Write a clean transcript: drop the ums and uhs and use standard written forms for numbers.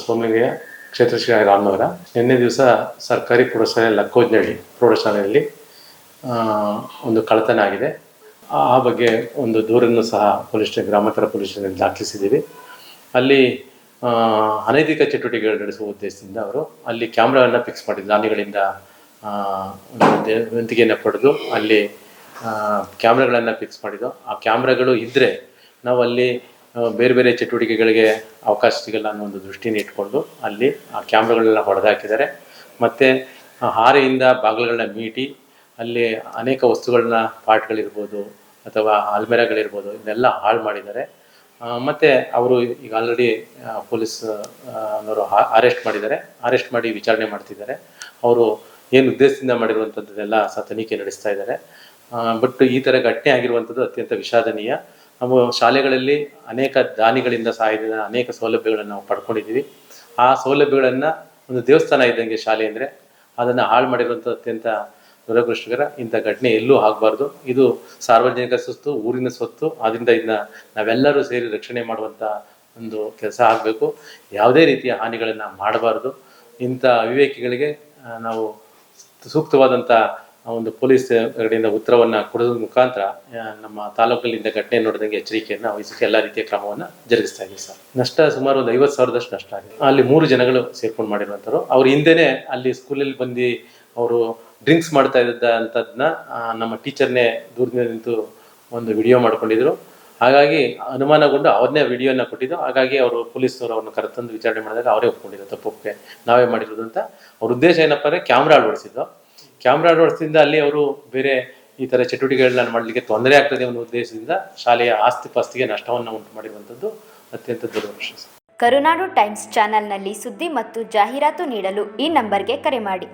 ಸೋಮಲಿಂಗಯ್ಯ, ಕ್ಷೇತ್ರ ಶ್ರೀ ರಾಮನಗರ. ನಿನ್ನೆ ದಿವಸ ಸರ್ಕಾರಿ ಪ್ರೌಢಶಾಲೆ ಲಕ್ಕೋಜ್ನಹಳ್ಳಿ ಪ್ರೌಢಶಾಲೆಯಲ್ಲಿ ಒಂದು ಕಳ್ಳತನ ಆಗಿದೆ. ಆ ಬಗ್ಗೆ ಒಂದು ದೂರನ್ನು ಸಹ ಗ್ರಾಮಾಂತರ ಪೊಲೀಸ್ ಸ್ಟೇಷನ್ನಲ್ಲಿ ದಾಖಲಿಸಿದ್ದೀವಿ. ಅಲ್ಲಿ ಅನೈತಿಕ ಚಟುವಟಿಕೆಗಳು ನಡೆಸುವ ಉದ್ದೇಶದಿಂದ ಅವರು ಅಲ್ಲಿ ಕ್ಯಾಮ್ರಾವನ್ನು ಫಿಕ್ಸ್ ಮಾಡಿದ್ರು. ದಾನಿಗಳಿಂದ ವಂತಿಗೆಯನ್ನು ಪಡೆದು ಅಲ್ಲಿ ಕ್ಯಾಮ್ರಾಗಳನ್ನು ಫಿಕ್ಸ್ ಮಾಡಿದ್ದು. ಆ ಕ್ಯಾಮ್ರಾಗಳು ಇದ್ದರೆ ನಾವು ಅಲ್ಲಿ ಬೇರೆ ಬೇರೆ ಚಟುವಟಿಕೆಗಳಿಗೆ ಅವಕಾಶ ಸಿಗಲ್ಲ ಅನ್ನೋ ಒಂದು ದೃಷ್ಟಿನ ಇಟ್ಕೊಂಡು ಅಲ್ಲಿ ಆ ಕ್ಯಾಮ್ರಾಗಳನ್ನ ಹೊಡೆದಾಕಿದ್ದಾರೆ. ಮತ್ತು ಹಾರೆಯಿಂದ ಬಾಗಿಲುಗಳನ್ನ ಮೀಟಿ ಅಲ್ಲಿ ಅನೇಕ ವಸ್ತುಗಳನ್ನ, ಪಾರ್ಟ್ಗಳಿರ್ಬೋದು ಅಥವಾ ಅಲ್ಮೆರಾಗಳಿರ್ಬೋದು, ಇದನ್ನೆಲ್ಲ ಹಾಳು ಮಾಡಿದ್ದಾರೆ. ಮತ್ತು ಅವರು ಈಗ ಆಲ್ರೆಡಿ ಪೊಲೀಸ್ ಅವರು ಅರೆಸ್ಟ್ ಮಾಡಿದ್ದಾರೆ. ಅರೆಸ್ಟ್ ಮಾಡಿ ವಿಚಾರಣೆ ಮಾಡ್ತಿದ್ದಾರೆ. ಅವರು ಏನು ಉದ್ದೇಶದಿಂದ ಮಾಡಿರುವಂಥದ್ದನ್ನೆಲ್ಲ ಸಹ ತನಿಖೆ ನಡೆಸ್ತಾ ಇದ್ದಾರೆ. ಬಟ್ ಈ ಥರ ಘಟನೆ ಆಗಿರುವಂಥದ್ದು ಅತ್ಯಂತ ವಿಷಾದನೀಯ. ನಾವು ಶಾಲೆಗಳಲ್ಲಿ ಅನೇಕ ದಾನಿಗಳಿಂದ ಸಹಾಯದಿಂದ ಅನೇಕ ಸೌಲಭ್ಯಗಳನ್ನು ನಾವು ಪಡ್ಕೊಂಡಿದ್ದೀವಿ. ಆ ಸೌಲಭ್ಯಗಳನ್ನು ಒಂದು ದೇವಸ್ಥಾನ ಇದ್ದಂಗೆ ಶಾಲೆ ಅಂದರೆ ಅದನ್ನು ಹಾಳು ಮಾಡಿರುವಂಥ ಅತ್ಯಂತ ದುರದೃಷ್ಟಕರ. ಇಂಥ ಘಟನೆ ಎಲ್ಲೂ ಆಗಬಾರ್ದು. ಇದು ಸಾರ್ವಜನಿಕ ಸ್ವತ್ತು, ಊರಿನ ಸ್ವತ್ತು. ಆದ್ದರಿಂದ ಇದನ್ನ ನಾವೆಲ್ಲರೂ ಸೇರಿ ರಕ್ಷಣೆ ಮಾಡುವಂಥ ಒಂದು ಕೆಲಸ ಆಗಬೇಕು. ಯಾವುದೇ ರೀತಿಯ ಹಾನಿಗಳನ್ನು ಮಾಡಬಾರ್ದು. ಇಂಥ ಅವಿವೇಕಿಗಳಿಗೆ ನಾವು ಸೂಕ್ತವಾದಂಥ ಒಂದು ಪೊಲೀಸ್ ಕಡೆಯಿಂದ ಉತ್ತರವನ್ನು ಕೊಡೋದ್ರ ಮುಖಾಂತರ ನಮ್ಮ ತಾಲೂಕಲ್ಲಿ ಇಂಥ ಘಟನೆ ನೋಡಿದಂಗೆ ಎಚ್ಚರಿಕೆಯನ್ನು ವಹಿಸೋಕ್ಕೆ ಎಲ್ಲ ರೀತಿಯ ಕ್ರಮವನ್ನು ಜರುಗಿಸ್ತಾ ಇದ್ದೀವಿ ಸರ್. ನಷ್ಟ ಸುಮಾರು ಒಂದು 50,000ದಷ್ಟು ನಷ್ಟ ಆಗಿದೆ. ಅಲ್ಲಿ 3 ಜನಗಳು ಸೇರ್ಕೊಂಡು ಮಾಡಿರುವಂಥವ್ರು. ಅವ್ರ ಹಿಂದೆನೇ ಅಲ್ಲಿ ಸ್ಕೂಲಲ್ಲಿ ಬಂದು ಅವರು ಡ್ರಿಂಕ್ಸ್ ಮಾಡ್ತಾ ಇದ್ದಂಥದ್ದನ್ನ ನಮ್ಮ ಟೀಚರ್ನೇ ದೂರದಿಂದ ನಿಂತು ಒಂದು ವಿಡಿಯೋ ಮಾಡ್ಕೊಂಡಿದ್ರು. ಹಾಗಾಗಿ ಅನುಮಾನಗೊಂಡು ಅವ್ರನ್ನೇ ವಿಡಿಯೋನ ಕೊಟ್ಟಿದ್ದು. ಹಾಗಾಗಿ ಅವರು ಪೊಲೀಸರು ಅವ್ರನ್ನ ಕರೆತಂದು ವಿಚಾರಣೆ ಮಾಡಿದಾಗ ಅವರೇ ಒಪ್ಕೊಂಡಿದ್ದು ತಪ್ಪೊಪ್ಪಿಗೆ ನಾವೇ ಮಾಡಿರೋದು ಅಂತ. ಅವ್ರ ಉದ್ದೇಶ ಏನಪ್ಪ ಅಂದರೆ ಕ್ಯಾಮ್ರಾ ಅಳವಡಿಸಿದ್ದು. ಕ್ಯಾಮ್ರಾ ಅಳವಡಿಸಿದಿಂದ ಅಲ್ಲಿ ಅವರು ಬೇರೆ ಈ ಥರ ಚಟುವಟಿಕೆಗಳನ್ನ ಮಾಡಲಿಕ್ಕೆ ತೊಂದರೆ ಆಗ್ತದೆ ಅನ್ನೋ ಉದ್ದೇಶದಿಂದ ಶಾಲೆಯ ಆಸ್ತಿ ಪಾಸ್ತಿಗೆ ನಷ್ಟವನ್ನು ಉಂಟು ಮಾಡಿರುವಂಥದ್ದು ಅತ್ಯಂತ ದುರದೃಷ್ಟ. ಕರುನಾಡು ಟೈಮ್ಸ್ ಚಾನೆಲ್ನಲ್ಲಿ ಸುದ್ದಿ ಮತ್ತು ಜಾಹೀರಾತು ನೀಡಲು ಈ ನಂಬರ್ಗೆ ಕರೆ ಮಾಡಿ.